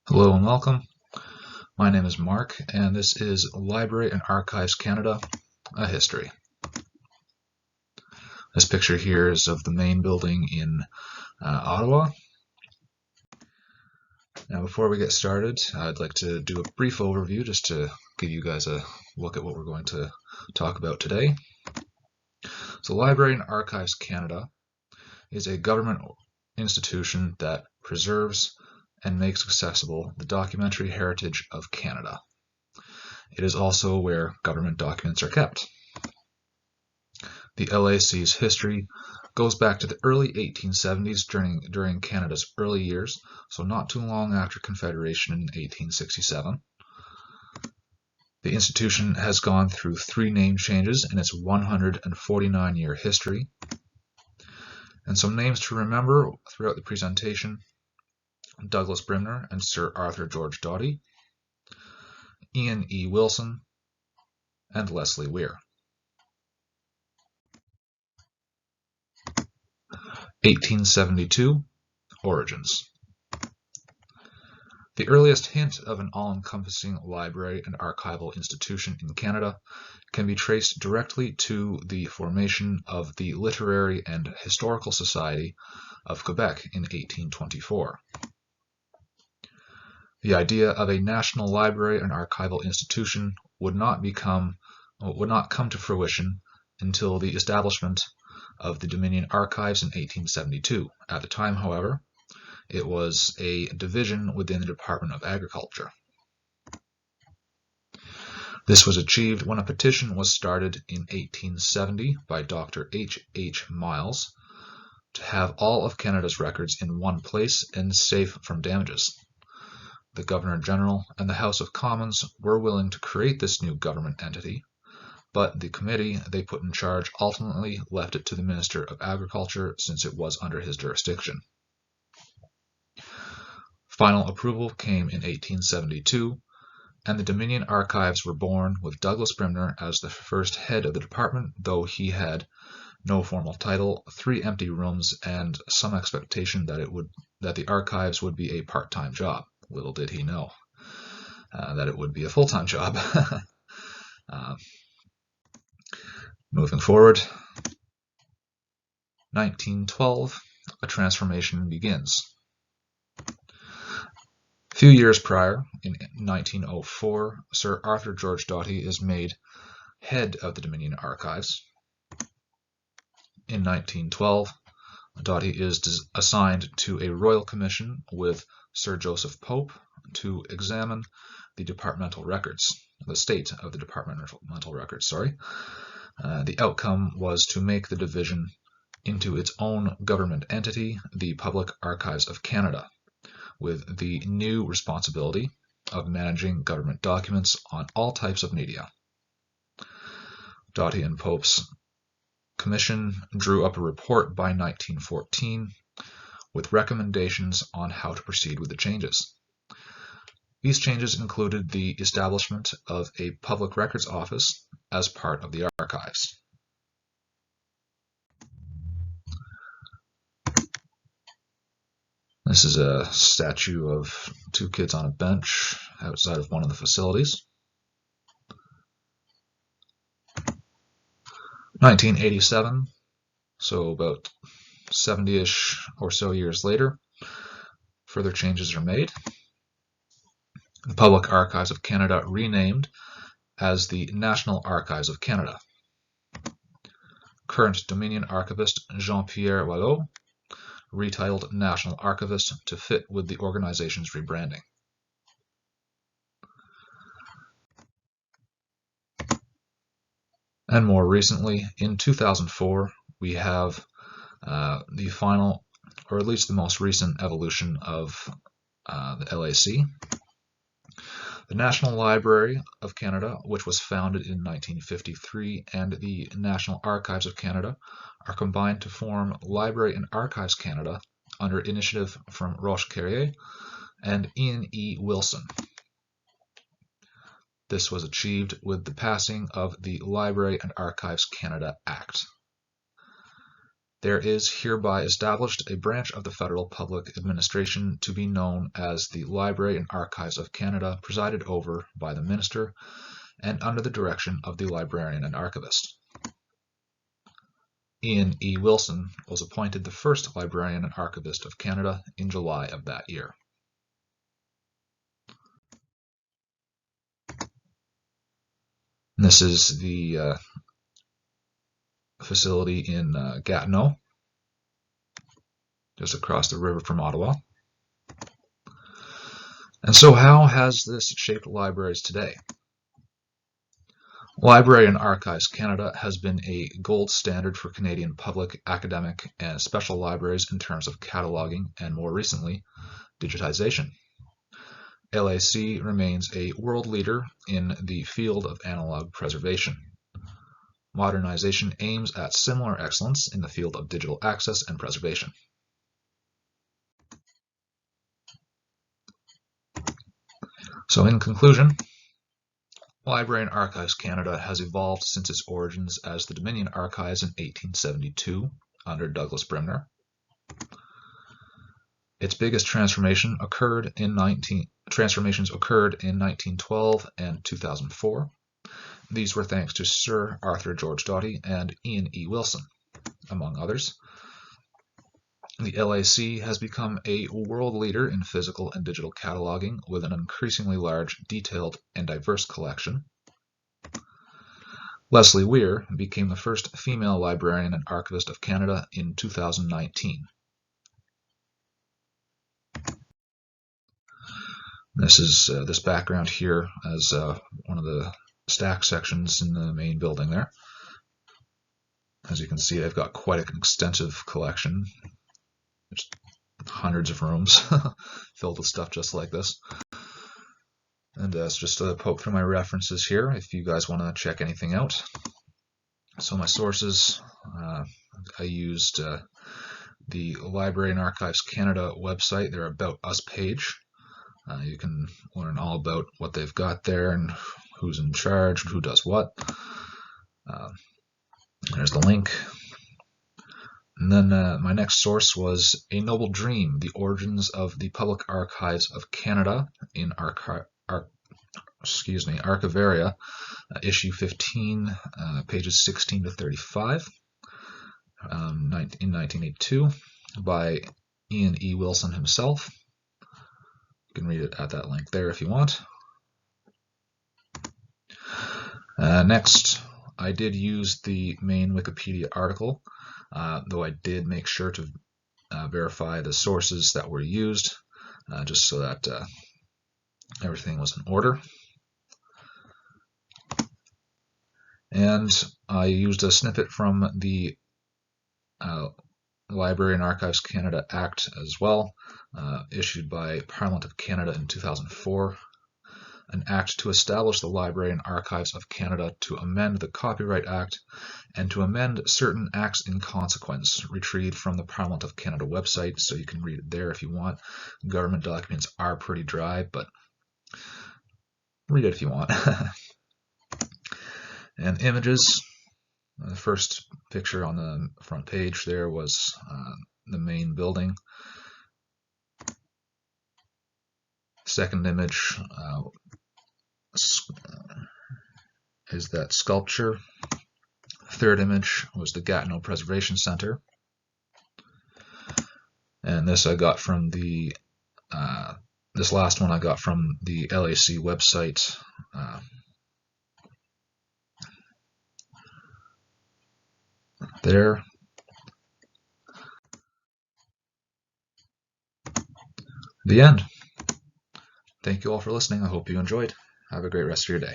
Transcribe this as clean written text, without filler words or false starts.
Hello and welcome. My name is Mark, and this is Library and Archives Canada, a history. This picture here is of the main building in Ottawa. Now, before we get started, I'd like to do a brief overview just to give you guys a look at what we're going to talk about today. So, Library and Archives Canada is a government institution that preserves and makes accessible the documentary heritage of Canada. It is also where government documents are kept. The LAC's history goes back to the early 1870s during Canada's early years, so not too long after Confederation in 1867. The institution has gone through 3 name changes in its 149-year history. And some names to remember throughout the presentation: Douglas Brimner and Sir Arthur George Doughty, Ian E. Wilson, and Leslie Weir. 1872 Origins. The earliest hint of an all-encompassing library and archival institution in Canada can be traced directly to the formation of the Literary and Historical Society of Quebec in 1824. The idea of a national library and archival institution would not come to fruition until the establishment of the Dominion Archives in 1872. At the time, however, it was a division within the Department of Agriculture. This was achieved when a petition was started in 1870 by Dr. H. H. Miles to have all of Canada's records in one place and safe from damages. The Governor-General and the House of Commons were willing to create this new government entity, but the committee they put in charge ultimately left it to the Minister of Agriculture since it was under his jurisdiction. Final approval came in 1872, and the Dominion Archives were born with Douglas Brimner as the first head of the department, though he had no formal title, 3 empty rooms, and some expectation that the archives would be a part-time job. Little did he know that it would be a full-time job. Moving forward, 1912, a transformation begins. A few years prior, in 1904, Sir Arthur George Doughty is made head of the Dominion Archives. In 1912, Doughty is assigned to a royal commission with Sir Joseph Pope to examine the departmental records, the state of the departmental records, The outcome was to make the division into its own government entity, the Public Archives of Canada, with the new responsibility of managing government documents on all types of media. Doughty and Pope's commission drew up a report by 1914 with recommendations on how to proceed with the changes. These changes included the establishment of a public records office as part of the archives. This is a statue of 2 kids on a bench outside of one of the facilities. 1987, so about 70-ish or so years later, further changes are made. The Public Archives of Canada renamed as the National Archives of Canada. Current Dominion Archivist Jean-Pierre Wallot retitled National Archivist to fit with the organization's rebranding. And more recently, in 2004, we have the final, or at least the most recent evolution of the LAC. The National Library of Canada, which was founded in 1953, and the National Archives of Canada are combined to form Library and Archives Canada under initiative from Roche-Carrier and Ian E. Wilson. This was achieved with the passing of the Library and Archives Canada Act. There is hereby established a branch of the federal public administration to be known as the Library and Archives of Canada, presided over by the Minister and under the direction of the Librarian and Archivist. Ian E. Wilson was appointed the first Librarian and Archivist of Canada in July of that year. This is the facility in Gatineau, just across the river from Ottawa. And so how has this shaped libraries today? Library and Archives Canada has been a gold standard for Canadian public, academic, and special libraries in terms of cataloging and, more recently, digitization. LAC remains a world leader in the field of analog preservation. Modernization aims at similar excellence in the field of digital access and preservation. So in conclusion, Library and Archives Canada has evolved since its origins as the Dominion Archives in 1872 under Douglas Brimner. Its biggest transformations occurred in 1912 and 2004. These were thanks to Sir Arthur George Doughty and Ian E. Wilson, among others. The LAC has become a world leader in physical and digital cataloging with an increasingly large, detailed, and diverse collection. Leslie Weir became the first female librarian and archivist of Canada in 2019. This is this background here as one of the stack sections in the main building there. As you can see, I've got quite an extensive collection. There's hundreds of rooms filled with stuff just like this. And it's just a poke through my references here if you guys want to check anything out. So my sources, I used the Library and Archives Canada website, their About Us page. You can learn all about what they've got there and who's in charge, who does what. There's the link. And then my next source was A Noble Dream, The Origins of the Public Archives of Canada in Archivaria, issue 15, pages 16 to 35, in 1982, by Ian E. Wilson himself. You can read it at that link there if you want. Next, I did use the main Wikipedia article, though I did make sure to verify the sources that were used, just so that everything was in order. And I used a snippet from the Library and Archives Canada Act as well, issued by Parliament of Canada in 2004. An act to establish the Library and Archives of Canada, to amend the Copyright Act, and to amend certain acts in consequence, retrieved from the Parliament of Canada website, so you can read it there if you want. Government documents are pretty dry, but read it if you want. And images. The first picture on the front page there was the main building. Second image is that sculpture. Third image was the Gatineau Preservation Center. And this I got from the, this last one I got from the LAC website. There. The end. Thank you all for listening. I hope you enjoyed. Have a great rest of your day.